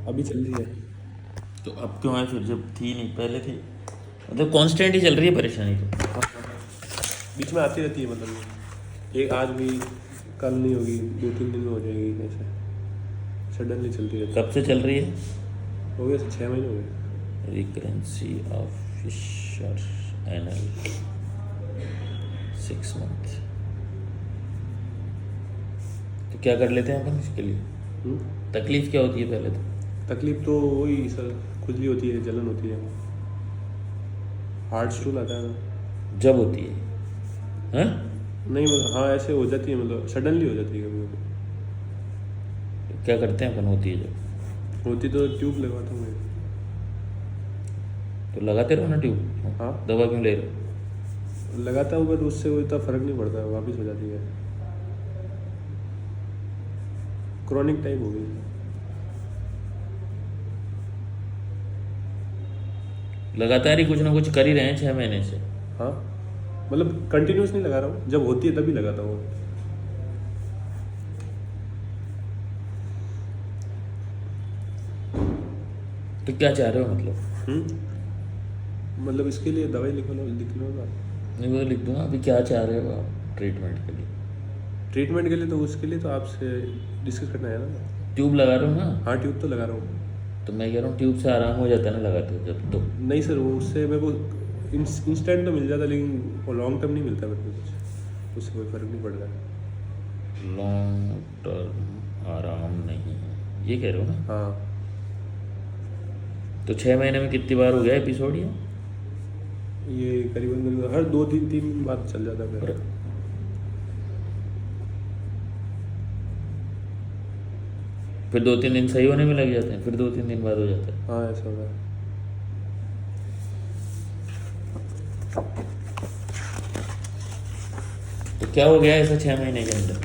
अभी चल रही है। तो अब क्यों है फिर, जब थी नहीं पहले थी? मतलब कांस्टेंट ही चल रही है परेशानी तो। हाँ, बीच में आती रहती है, मतलब एक आज भी, कल नहीं होगी, 2-3 दिन में हो जाएगी, ऐसे सडनली चलती रहती कब से चल रही है? है। हो गया 6 महीने हो गए। रिकरेंसी ऑफ फिशर एनल 6 मंथ। तो क्या कर लेते हैं अपन इसके लिए? तकलीफ क्या होती है पहले तो? तकलीफ तो वही सर, खुजली होती है, जलन होती है, हार्ड स्टूल आता है ना। जब होती है? हाँ? नहीं मतलब हाँ, ऐसे हो जाती है, मतलब सडनली हो जाती है कभी कभी। क्या करते हैं अपन होती है जब? होती तो ट्यूब लगवाता हूँ मैं। तो लगाते रहो ना ट्यूब। हाँ दवा क्यों ले रहे हो? लगाता हूँ, बट उससे कोई इतना फर्क नहीं पड़ता, वापस हो जाती है। क्रॉनिक टाइप हो गई। लगातार ही कुछ ना कुछ कर ही रहे हैं 6 महीने से। हाँ मतलब कंटिन्यूस नहीं लगा रहा हूँ, जब होती है तभी लगाता हूँ। तो क्या चाह रहे हो मतलब? मतलब इसके लिए दवाई लिख लो ना। नहीं, वो तो लिख दूंगा। अभी क्या चाह रहे हो आप ट्रीटमेंट के लिए? ट्रीटमेंट के लिए तो, उसके लिए तो आपसे डिस्कस करना है ना। ट्यूब लगा रहे हो ना? हाँ ट्यूब तो लगा रहा हूँ। तो मैं कह रहा हूँ ट्यूब से आराम हो जाता है ना लगाते हो जब तो? नहीं सर, वो उससे मेरे को इंस्टेंट तो मिल जाता, लेकिन वो लॉन्ग टर्म नहीं मिलता मेरे को कुछ, उससे कोई फर्क नहीं पड़ता। लॉन्ग टर्म आराम नहीं है ये कह रहे हो ना? हाँ तो 6 महीने में कितनी बार हो गया एपिसोड ये? ये करीबन करीबन हर 2-3 बार चल जाता है मेरा। फिर 2-3 दिन सही होने में लग जाते हैं, फिर 2-3 दिन बाद हो जाता है। हाँ ऐसा होता है। तो क्या हो गया ऐसा 6 महीने के अंदर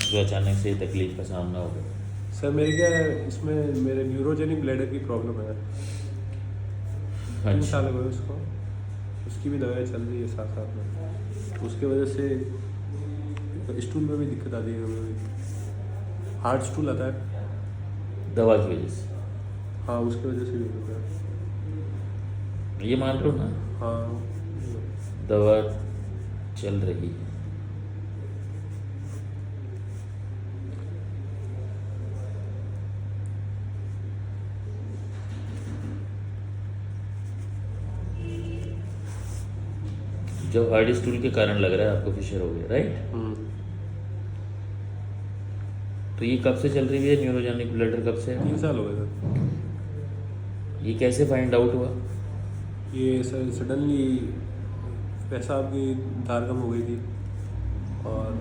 जो अचानक से ये तकलीफ का सामना हो गया? सर मेरे क्या है, इसमें मेरे न्यूरोजेनिक ब्लैडर की प्रॉब्लम है। 3 साल हो गए उसको, उसकी भी दवाई चल रही है साथ साथ में। उसके वजह से स्टूल में भी दिक्कत आती है कभी कभी, हार्ड स्टूल आता है। दवा की वजह से? हाँ उसकी वजह से भी होता है। ये मान रहे हो ना? हाँ दवा चल रही है। जो हार्ड स्टूल के कारण लग रहा है आपको फिशर हो गया, राइट? तो ये कब से चल रही है न्यूरोजेनिक ब्लडर, कब से? 3 साल हो गए सर। ये कैसे फाइंड आउट हुआ? ये सर सडनली पेशाब की धार कम हो गई थी, और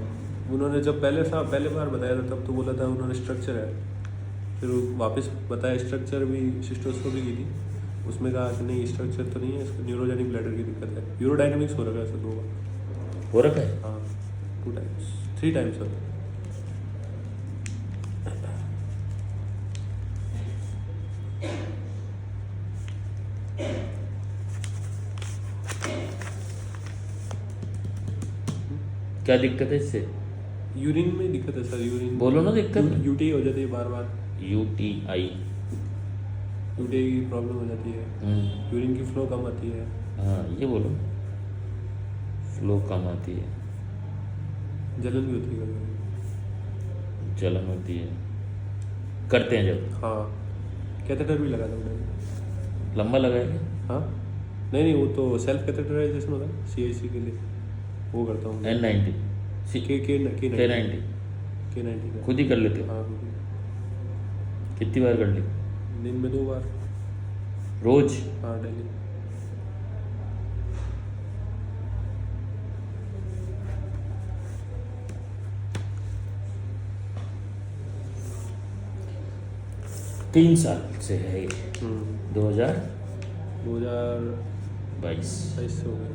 उन्होंने जब पहले बार बताया था तब तो बोला था उन्होंने स्ट्रक्चर है। फिर वो वापस बताया स्ट्रक्चर भी, सिस्टोस्कोपी की थी, उसमें कहा कि नहीं स्ट्रक्चर तो नहीं है, इसको न्यूरोजेनिक ब्लैडर की दिक्कत है। यूरोडायनेमिक्स हो रखा है सर 2 बार। हो रखा है? हाँ 2 टाइम्स 3 टाइम्स सर। क्या दिक्कत है इससे? यूरिन में दिक्कत है सर, यूरिन बोलो ना दिक्कत। यूटी हो जाती है बार बार। UTI? यूटी की प्रॉब्लम हो जाती है, यूरिन की फ्लो कम आती है। हाँ ये बोलो, फ्लो कम आती है, जलन भी होती है कभी कभी। जलन होती है करते हैं जब? हाँ कैथेटर भी लगा था मैंने। लंबा लगाएगा? हाँ नहीं वो तो सेल्फ कैथेटराइजेशन होता है CIC के लिए, वो करता हूँ। N90? K90? K90 खुद ही कर लेते हो? हाँ कितनी बार कर ली? दिन में 2 बार। रोज? हाँ डेली। तीन साल से है ये? 2022 2022 से हो गया।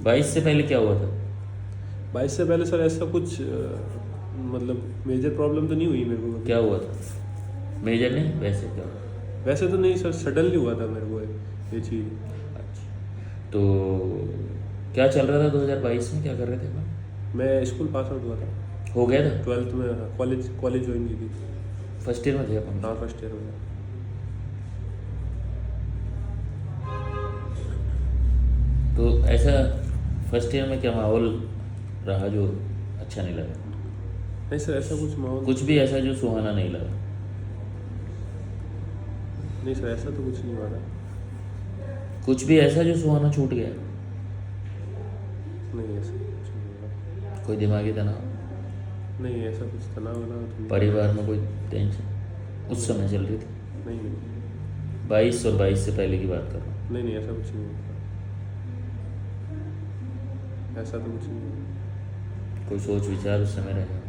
22 से पहले क्या हुआ था? 22 से पहले सर ऐसा कुछ मतलब मेजर प्रॉब्लम तो नहीं हुई मेरे को। क्या हुआ था? मेजर नहीं, वैसे क्या हुआ? वैसे तो नहीं सर, सडनली हुआ था मेरे को ये चीज़। अच्छा, तो क्या चल रहा था 2022 में, क्या कर रहे थे आप? मैं स्कूल पास आउट हुआ था। हो गया था? 12th में कॉलेज ज्वाइन की थी। फर्स्ट ईयर में थे अपन। हाँ फर्स्ट ईयर में। तो ऐसा फर्स्ट ईयर में क्या माहौल रहा जो अच्छा नहीं लगा? नहीं सर ऐसा कुछ माहौल कुछ भी ऐसा जो सुहाना नहीं लगा? नहीं सर, ऐसा तो कुछ नहीं हुआ था। कुछ भी ऐसा जो सुहाना छूट गया? नहीं ऐसा कुछ नहीं हुआ। कोई दिमागी तनाव? नहीं ऐसा कुछ तनाव वनाव तो नहीं। परिवार में कोई टेंशन उस समय चल रही थी? नहीं नहीं 22 और 22 से पहले की बात कर रहा हूँ। नहीं नहीं ऐसा कुछ नहीं हुआ। ऐसा तो कुछ नहीं हुआ। कोई सोच विचार उस समय रहे?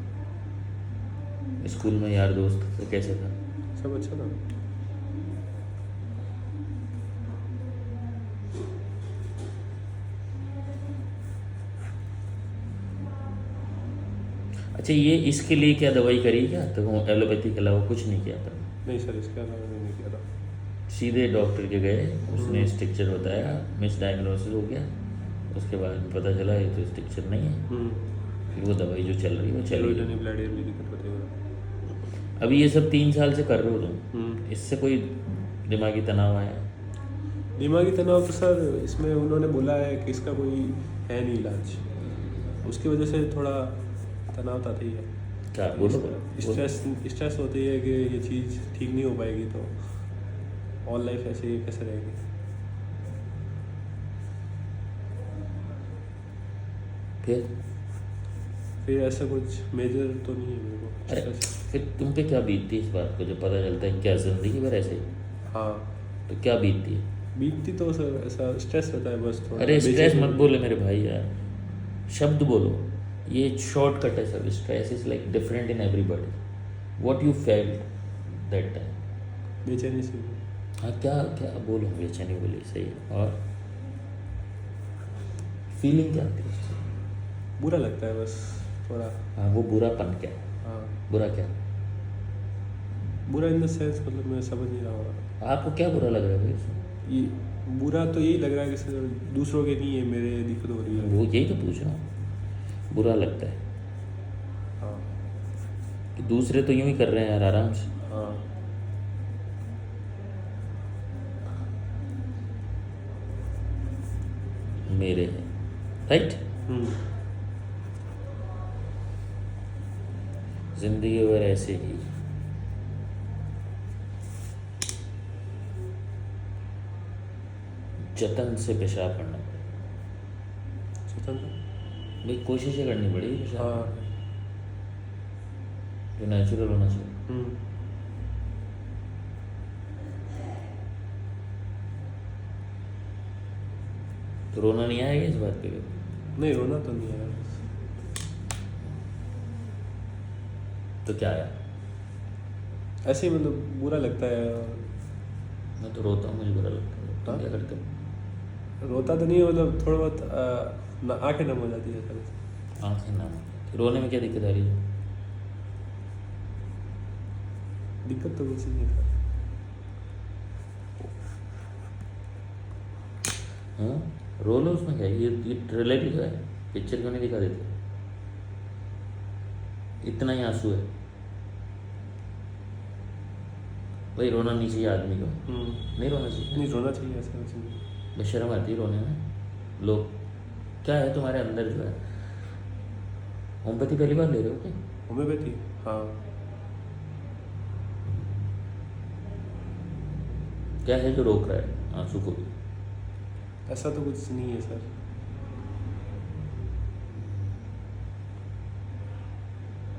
स्कूल में यार दोस्त से कैसे था? सब अच्छा था। अच्छा, ये इसके लिए क्या दवाई करी क्या? तो एलोपैथी के अलावा कुछ नहीं किया अपन? नहीं सर इसके अलावा नहीं किया था। सीधे डॉक्टर के गए, उसने स्ट्रक्चर बताया, मिस डायग्नोसिस हो गया, उसके बाद पता चला ये तो स्ट्रक्चर नहीं है, फिर वो दवाई जो चल रही है वो चल रही है। ब्लड की दिक्कत होती है। अभी ये सब 3 साल से कर रहे हो तुम, हम्म। इससे कोई दिमागी तनाव आया? दिमागी तनाव तो सर इसमें उन्होंने बोला है कि इसका कोई है नहीं इलाज, उसकी वजह से थोड़ा तनाव तो आता ही है। क्या बोलो? स्ट्रेस होती है कि ये चीज़ ठीक नहीं हो पाएगी तो ऑल लाइफ ऐसे ही कैसे रहेगी। फिर ऐसा कुछ मेजर तो नहीं है मेरे को। अरे stress। फिर तुम पे क्या बीतती है इस बात को जब पता चलता है क्या जिंदगी भर ऐसे ही? हाँ तो क्या बीतती है? बीतती तो सर ऐसा स्ट्रेस रहता है बस थोड़ा। अरे स्ट्रेस बेचैनी- मत बोले मेरे भाई यार, शब्द बोलो। ये शॉर्टकट है सब। Stress is like different in everybody. What you felt that time? बेचैनी से। हाँ, क्या क्या बोलो? बेचैनी बोली, सही है। और फीलिंग क्या आती है उससे? बुरा लगता है बस थोड़ा। हाँ, वो बुरापन क्या है? हाँ बुरा क्या? बुरा इन द सेंस मतलब मैं समझ नहीं रहा हूँ। आपको क्या बुरा लग रहा है भाई उसमें? ये बुरा तो यही लग रहा है कि सर दूसरों के नहीं है, मेरे दिक्कत हो रही है। वो यही तो पूछ रहा हूँ। बुरा लगता है हाँ कि दूसरे तो यूं ही कर रहे हैं यार आराम से। हाँ मेरे हैं, राइट? जिंदगी भर ऐसे ही जतन से पेशाब करना पड़ेगा। स्वतंत्र। भाई कोशिशें करनी पड़ेगी पेशाब हाँ करने की, जो नेचुरल होना चाहिए। तो रोना नहीं आएगा इस बात पे? नहीं रोना तो नहीं है। तो क्या आया? ऐसे ही मतलब बुरा लगता है। और मैं तो रोता हूँ, मुझे बुरा लगता है। तुम हाँ? क्या करते हो? रोता तो नहीं है मतलब थोड़ा बहुत आंखें नम हो जाती है सर। आंखें ना? रोने में क्या दिक्कत आ रही है? दिक्कत तो कुछ नहीं है सर। हाँ, रो लो, उसमें क्या है? ये रियलिटी है, पिक्चर क्यों नहीं दिखा देते? इतना ही आंसू है भाई, रोना नहीं चाहिए आदमी को। नहीं रोना चाहिए। नहीं रोना चाहिए, ऐसा कुछ नहीं। बेशर्म आती है रोने में। लोग क्या है तुम्हारे अंदर जो है? होम्योपैथी पहली बार ले रहे हो क्या? होम्योपैथी हाँ। क्या है जो रोक रहा है आंसू को? ऐसा तो कुछ नहीं है सर।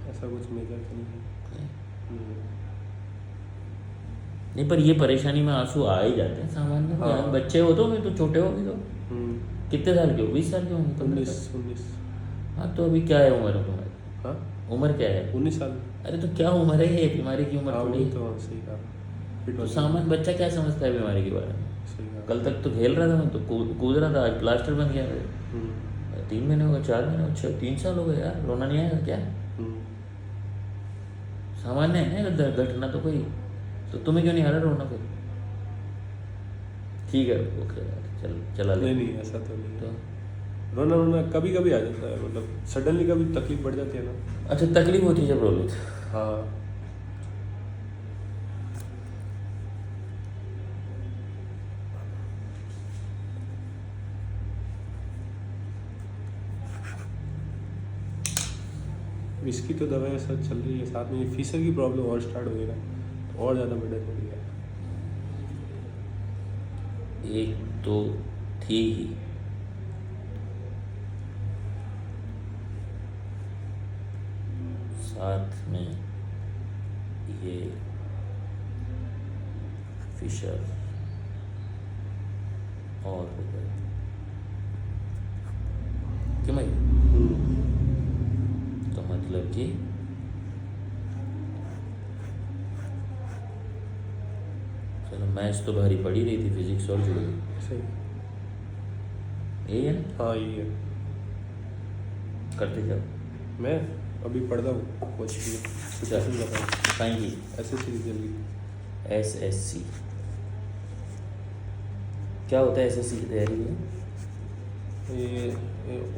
ऐसा कुछ मेजर तो नहीं है। नहीं, पर ये परेशानी में आंसू आ ही जाते हैं सामान्य। हाँ। यार बच्चे हो तो, मैं तो छोटे हो भी तो। कितने साल के हो? 20 साल के होंगे? 15 साल? 19। हाँ, तो अभी क्या है उम्र तुम्हारी? हाँ उम्र क्या है? 19 साल। अरे तो क्या उम्र है ये? बीमारी की उम्र हाँ थोड़ी वही है। तो सही कहा। फिट तो हो सामान्य बच्चा क्या समझता है बीमारी के बारे में? सही कहा। कल तक तो खेल रहा था, मैं तो कूद रहा था, आज प्लास्टर बन गया है। 3 महीने हो गए, 4 महीने हो गए, 3 साल हो गए यार। रोना नहीं आएगा क्या? सामान्य है ना घटना तो कोई। तो तुम्हें क्यों नहीं आ रहा रोना फिर? ठीक है, ओके यार, चला ले। नहीं ऐसा तो नहीं तो है। रोना रोना कभी कभी आ जाता है, मतलब सडनली कभी तकलीफ बढ़ जाती है ना। अच्छा, तकलीफ होती है जब रो लेते? हाँ इसकी तो दवाएं सब चल रही है, साथ में फीसर की प्रॉब्लम और स्टार्ट हो गई ना, तो और ज़्यादा बर्डन हो गया। एक तो थी ही, साथ में ये फिशर और हो गए। क्यों भाई? तो मतलब कि चलो मैथ्स तो भारी पड़ी रही थी, फिजिक्स और जुड़ गई। सही। यही है ना? हाँ यही है। करते क्या? मैं अभी पढ़ता हूँ कोचिंग में, सिचुएशन बताऊँ। कहीं की SSC की जल्दी। SSC क्या होता है? SSC की तैयारी में ये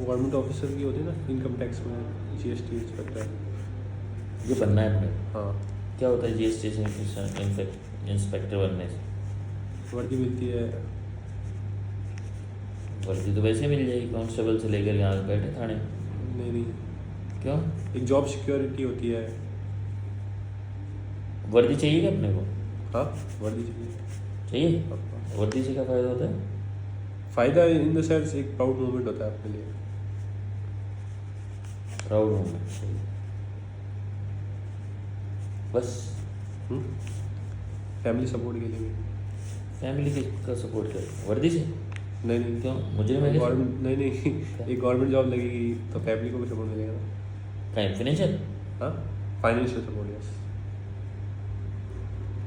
गवर्नमेंट ऑफिसर की होती है ना, इनकम टैक्स में GST इंस्पेक्टर। ये बनना है अपने? हाँ। क्या होता है GST इंस्पेक्टर बनने से? वर्दी मिलती है। वर्दी तो वैसे मिल जाएगी, कांस्टेबल से लेकर यहाँ बैठे थाने। नहीं नहीं, क्यों? एक जॉब सिक्योरिटी होती है। वर्दी चाहिए क्या अपने को? हाँ वर्दी चाहिए। चाहिए? वर्दी से क्या फ़ायदा होता है? फ़ायदा इन द सेंस एक प्राउड मोमेंट होता है आपके लिए। प्राउड मोमेंट चाहिए बस। फैमिली सपोर्ट के लिए भी। फैमिली का सपोर्ट कर वर्दी से? नहीं नहीं, क्यों? मुझे मैं गवर्नमेंट नहीं नहीं एक गवर्नमेंट जॉब लगेगी तो फैमिली को भी सपोर्ट मिलेगा ना। कहीं फाइनेंशियल? हाँ फाइनेंशियल सपोर्ट, यस।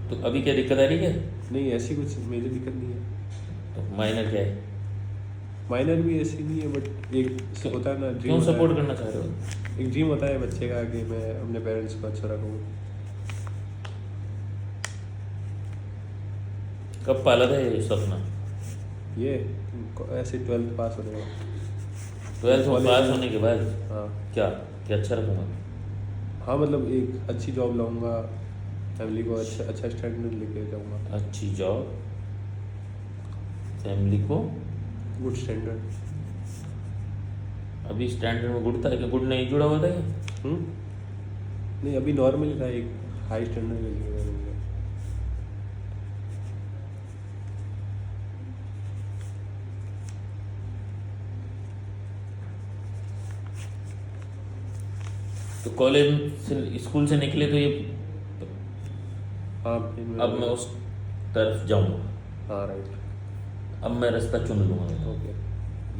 तो अभी क्या दिक्कत आ रही है? नहीं ऐसी कुछ मेजर दिक्कत नहीं है। तो माइनर क्या है? माइनर भी ऐसी नहीं है, बट एक होता है ना ड्रीम। क्यों सपोर्ट करना चाह रहे हो? एक ड्रीम होता है बच्चे का कि मैं अपने पेरेंट्स को अच्छा रखूँ। कब पाला था ये सपना? ये ऐसे 12th पास होने का। 12th में पास होने के बाद? हाँ। क्या क्या अच्छा रखूँगा? हाँ मतलब एक अच्छी जॉब लाऊंगा, फैमिली को अच्छा स्टैंडर्ड लेके जाऊंगा। अच्छी जॉब, फैमिली को गुड स्टैंडर्ड। अभी स्टैंडर्ड में गुड था कि गुड नहीं जुड़ा हुआ था क्या? नहीं अभी नॉर्मल था, एक हाई स्टैंडर्ड के लिए। तो कॉलेज से स्कूल से निकले तो ये हाँ अब मैं उस तरफ जाऊंगा। हाँ राइट। अब मैं रास्ता चुन लूँगा। ओके।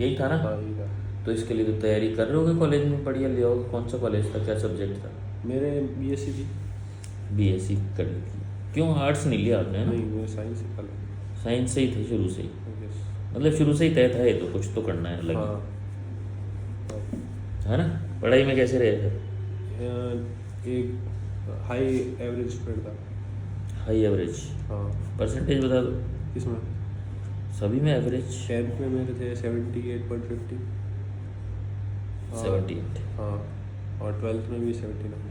यही था ना? हाँ यही था। तो इसके लिए तो तैयारी कर रहे होगे, कॉलेज में बढ़िया ले आओगे। कौन सा कॉलेज था, क्या सब्जेक्ट था? मेरे BSc थी। BSc कर ली थी। क्यों आर्ट्स नहीं लिया आपने? नहीं मैं साइंस ही कर साइंस से ही थे शुरू से ही? यस। मतलब शुरू से ही तय था ये तो कुछ तो करना है अलग ही। हाँ। है ना? पढ़ाई में कैसे रहे थे? एक हाई एवरेज स्टूडेंट था। High average? हाँ। परसेंटेज बता दो। किसमें? सभी में एवरेज? 10th में मेरे थे 78.50। 78। हाँ और 12th में भी 79।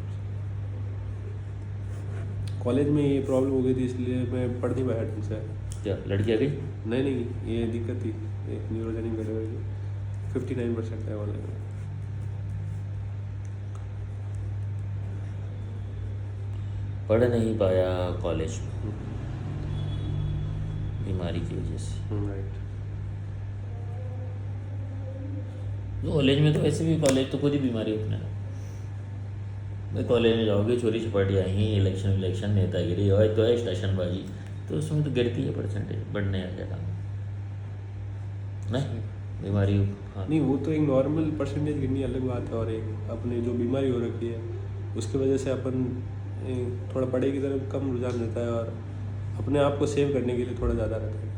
कॉलेज में ये प्रॉब्लम हो गई थी इसलिए मैं पढ़ नहीं पाया ढंग से। क्या लड़की आ गई? नहीं नहीं ये दिक्कत थी, एक न्यूरोजेनिक डिलीवरी। 59% है वाले में। पढ़ नहीं पाया कॉलेज में बीमारी की वजह से। राइट। कॉलेज में तो वैसे भी कॉलेज तो खुद ही बीमारी उठना है। भाई कॉलेज में जाओगे चोरी छपाटियाँ ही, इलेक्शन नेतागिरी और तो है स्टेशनबाजी, तो उसमें तो गिरती है परसेंटेज। बढ़ने आ जाएगा नहीं बीमारी। हाँ नहीं वो तो एक नॉर्मल परसेंटेज गिरनी अलग बात है, और एक अपने जो बीमारी हो रखी है उसकी वजह से अपन थोड़ा पढ़ाई की तरफ कम रुझान रहता है, और अपने आप को सेव करने के लिए थोड़ा ज़्यादा रहता है।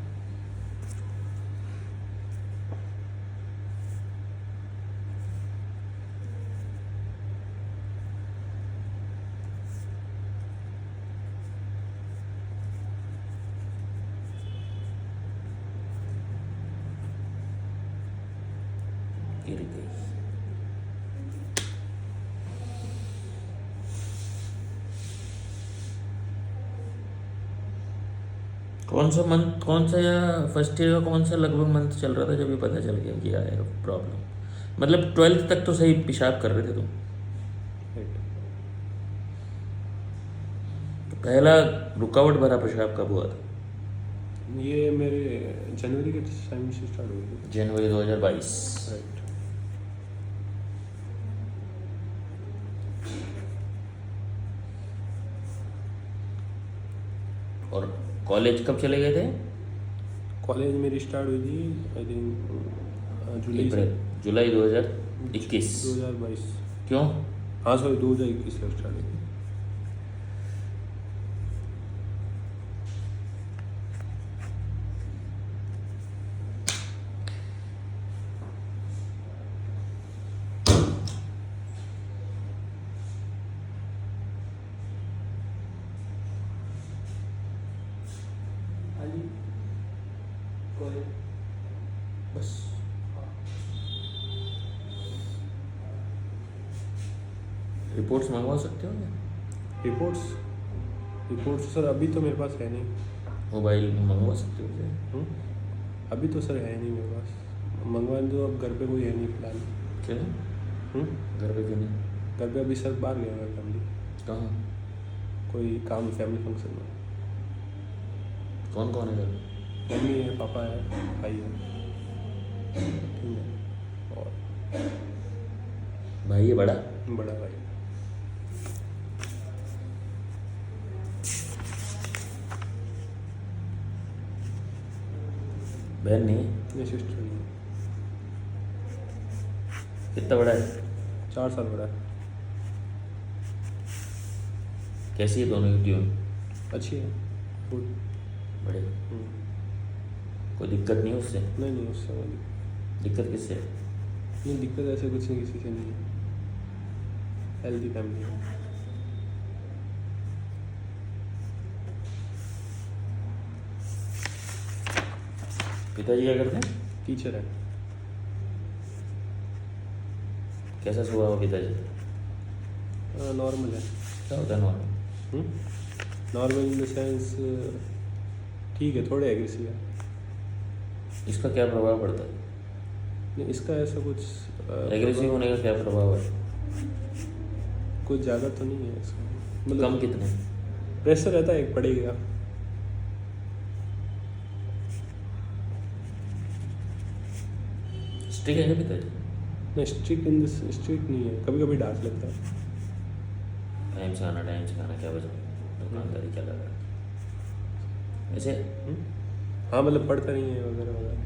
गिर गई। कौन सा मंथ, कौन सा या फर्स्ट ईयर का कौन सा लगभग मंथ चल रहा था जब ये पता चल गया कि आया प्रॉब्लम? मतलब 12th तक तो सही पेशाब कर रहे थे तुम? राइट। पहला रुकावट भरा पेशाब कब हुआ था? ये मेरे जनवरी के टाइम से स्टार्ट हुई थी। जनवरी 2022। राइट। और कॉलेज कब चले गए थे? कॉलेज मेरी स्टार्ट हुई थी आई थिंक जुलाई 2021। 2022। क्यों? हाँ सॉरी 2021 से स्टार्ट हुई थी। बस रिपोर्ट्स मंगवा सकते हो क्या? रिपोर्ट्स सर अभी तो मेरे पास है नहीं। मोबाइल में मंगवा सकते हो क्या? अभी तो सर है नहीं मेरे पास। मंगवाने तो अब घर पे कोई है नहीं फिलहाल। क्यों? घर पे क्यों नहीं? घर पे अभी सर बाहर गया हुआ है फैमिली। कहाँ? कोई काम फैमिली फंक्शन में। कौन कौन है घर? मम्मी है, पापा है, भाई है। ठीक है। और भाई है बड़ा? बड़ा भाई। बहन नहीं है? ये सिस्टर नहीं है। कितना बड़ा है? 4 साल बड़ा है। कैसी है दोनों की ट्यून? अच्छी है। गुड। बड़े? कोई दिक्कत नहीं है उससे? नहीं उससे कोई दिक्कत किससे? नहीं दिक्कत ऐसे कुछ नहीं, किसी से नहीं है। हेल्दी फैमिली है। पिताजी क्या करते हैं? टीचर है। कैसा स्वभाव है पिताजी? नॉर्मल है। क्या होता है normal? Normal in the sense ठीक है, थोड़े एग्रेसिव है। इसका क्या प्रभाव पड़ता है? नहीं इसका ऐसा कुछ एग्रेसिव होने का क्या प्रभाव है? कुछ ज़्यादा तो नहीं है इसका। कम कितने? प्रेशर रहता है, एक पड़ेगा। स्ट्रिक है क्या पिताजी? नहीं स्ट्रिक्ट नहीं है, कभी कभी डांट लेता है। टाइम से आना क्या वजह? दुकानदारी क्या लगा ऐसे? हाँ मतलब पढ़ता नहीं है वगैरह वगैरह।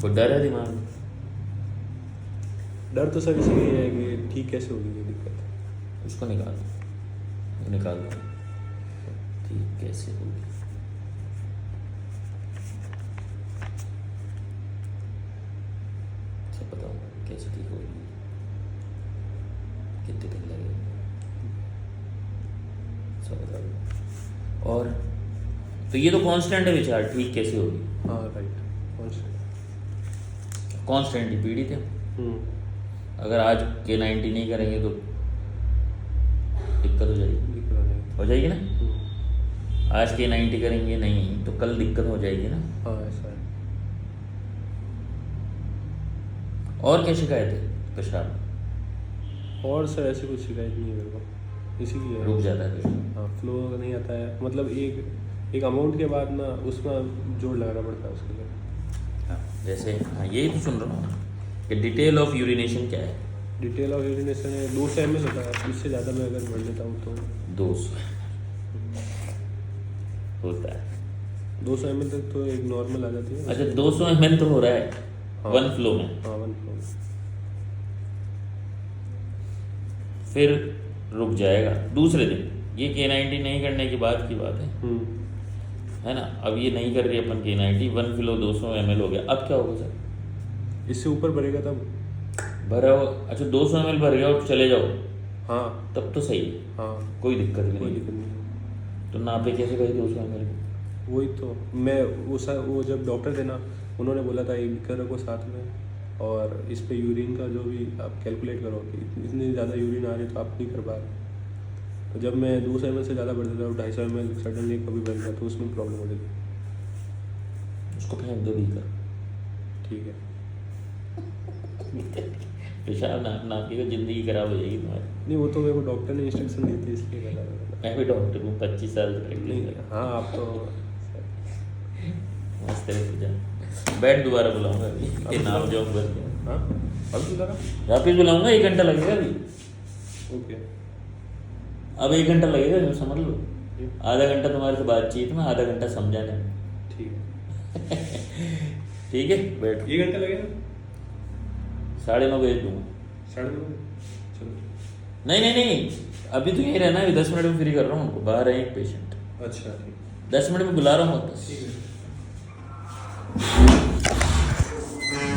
कोई डर है दिमाग में? डर तो सर इसलिए है कि ठीक कैसे होगी ये दिक्कत। उसको निकाल दो। ठीक कैसे होगी? सब बताओ कैसे ठीक होगी, कितने दिन लगेंगे, सब बताओ। और तो ये तो कांस्टेंट है विचार, ठीक कैसे होगी? हाँ राइट। कांस्टेंट ही पीड़ित है। अगर आज K90 नहीं करेंगे तो दिक्कत हो जाएगी। हो जाएगी ना? आज K90 करेंगे नहीं तो कल दिक्कत हो जाएगी ना? हाँ ऐसा है। और क्या शिकायत है पेशाब? और सर ऐसी कुछ शिकायत नहीं है मेरे को, इसीलिए रुक जाता है पेशाब? हाँ फ्लो नहीं आता है, मतलब एक अमाउंट के बाद ना उसमें जोड़ लगाना पड़ता है उसके लिए। हाँ जैसे हाँ यही तो सुन रहा हूँ कि डिटेल ऑफ यूरिनेशन क्या है? डिटेल ऑफ यूरिनेशन है 200 ml होता है, इससे ज़्यादा मैं अगर बढ़ लेता हूँ तो 200 होता है। 200 ml तक तो एक नॉर्मल आ जाती है। अच्छा 200 ml तो हो रहा है हाँ। 1 फ्लो में? हाँ 1 फ्लो में। फिर रुक जाएगा दूसरे दिन। ये K90 नहीं करने के बाद की बात है ना? अब ये नहीं कर रही अपन K90, 1 किलो 200 ml हो गया, अब क्या होगा सर? इससे ऊपर बढ़ेगा तब भरा हो। अच्छा 200 ml भर गया और चले जाओ, हाँ तब तो सही है, हाँ कोई दिक्कत भी कोई नहीं। दिक्कत नहीं। तो नापे कैसे गए 200 ml? वही तो मैं वो जब डॉक्टर थे ना, उन्होंने बोला था ये भी कर रखो साथ में, और इस पे यूरिन का जो भी आप कैलकुलेट करो कि इतनी ज़्यादा यूरिन आ रही है तो आप नहीं कर पा रहे। तो जब मैं 200 ml से ज़्यादा बढ़ जाता हूँ, 250 ml सडनली कभी बढ़ जाता तो उसमें प्रॉब्लम हो जाती है। उसको फेंक दो बीकर। ठीक है। पेशाब नाप नाप के जिंदगी खराब हो जाएगी तुम्हारी। नहीं, वो तो मेरे को डॉक्टर ने इंस्ट्रक्शन दी थी इसलिए बता रहा था। मैं भी डॉक्टर हूँ, 25 साल से प्रैक्टिस नहीं, कर रहा हाँ आप तो हूँ। मस्त है पूजा। बैठ दोबारा बुलाऊंगा अभी, ये नाम जो बस गया। हाँ अब तो ज़रा वापिस बुलाऊंगा, 1 घंटा लगेगा अभी। ओके। अब 1 घंटा लगेगा, जो समझ लो। आधा घंटा तुम्हारे से बातचीत में, आधा घंटा समझाने में। ठीक है। ठीक है, बैठ। 1 घंटा लगेगा? 9:30 भेज दूंगा। 9:30? चलो। नहीं नहीं नहीं, अभी तो यहीं रहना है, 10 मिनट में फ्री कर रहा हूँ उनको, बाहर है एक पेशेंट। अच्छा ठीक। 10 मिनट में बुला रहा हूँ वापस। ठीक है।